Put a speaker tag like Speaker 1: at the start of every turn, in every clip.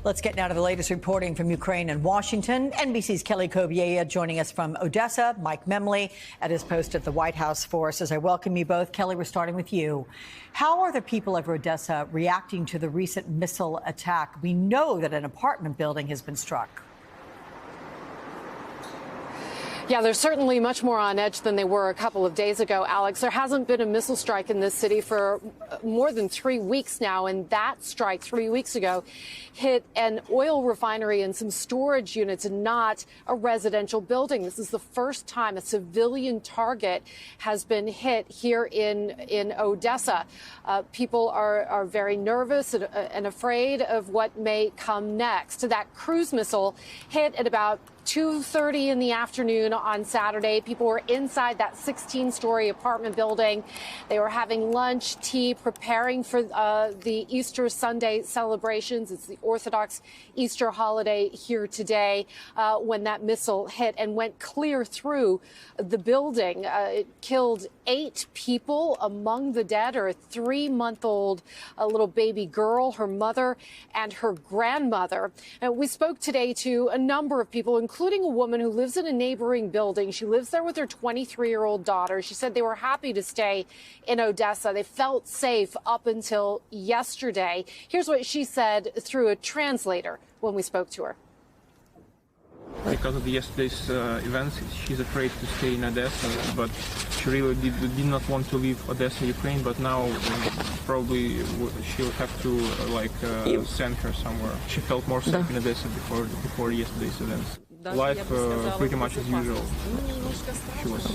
Speaker 1: Let's get now to the latest reporting from Ukraine and Washington. NBC's Kelly Kobiela joining us from Odessa. Mike Memley at his post at the White House for us. As I welcome you both, Kelly, we're starting with you. How are the people of Odessa reacting to the recent missile attack? We know that an apartment building has been struck.
Speaker 2: Yeah, they're certainly much more on edge than they were a couple of days ago, Alex. There hasn't been a missile strike in this city for more than 3 weeks now, and that strike 3 weeks ago hit an oil refinery and some storage units and not a residential building. This is the first time a civilian target has been hit here in Odessa. People are very nervous and afraid of what may come next. That cruise missile hit at about 2:30 in the afternoon on Saturday. People were inside that 16-story apartment building. They were having lunch, tea, preparing for the Easter Sunday celebrations. It's the Orthodox Easter holiday here today when that missile hit and went clear through the building. It killed 8 people. Among the dead are a 3-month-old little baby girl, her mother, and her grandmother. And we spoke today to a number of people, including a woman who lives in a neighboring building. She lives there with her 23-year-old daughter. She said they were happy to stay in Odessa. They felt safe up until yesterday. Here's what she said through a translator when we spoke to her.
Speaker 3: Because of yesterday's events, she's afraid to stay in Odessa, but she really did not want to leave Odessa, Ukraine, but now probably she'll have to send her somewhere. She felt more safe in Odessa before yesterday's events. Life pretty much as usual. She was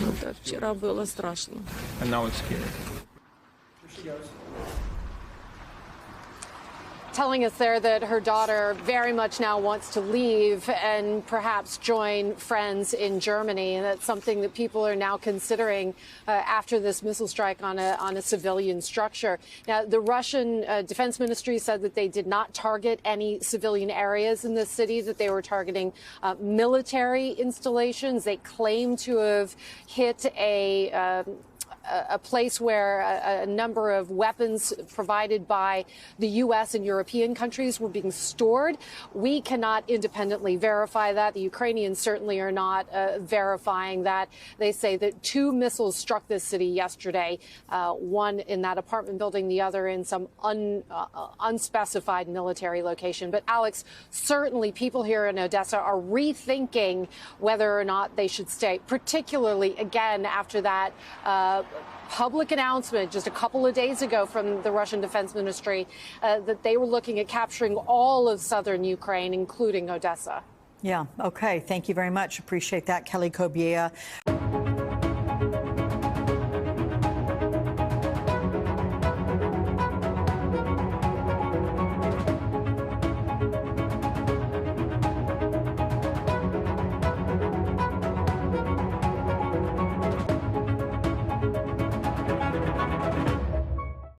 Speaker 3: and now it's scary.
Speaker 2: Telling us there that her daughter very much now wants to leave and perhaps join friends in Germany. And that's something that people are now considering after this missile strike on a civilian structure. Now, the Russian Defense Ministry said that they did not target any civilian areas in the city, that they were targeting military installations. They claim to have hit a place where a number of weapons provided by the U.S. and European countries were being stored. We cannot independently verify that. The Ukrainians certainly are not verifying that. They say that 2 missiles struck this city yesterday, one in that apartment building, the other in some unspecified military location. But, Alex, certainly people here in Odessa are rethinking whether or not they should stay, particularly, again, after that public announcement just a couple of days ago from the Russian Defense Ministry that they were looking at capturing all of southern Ukraine, including Odessa.
Speaker 1: Yeah, okay. Thank you very much. Appreciate that, Kelly Kobiela.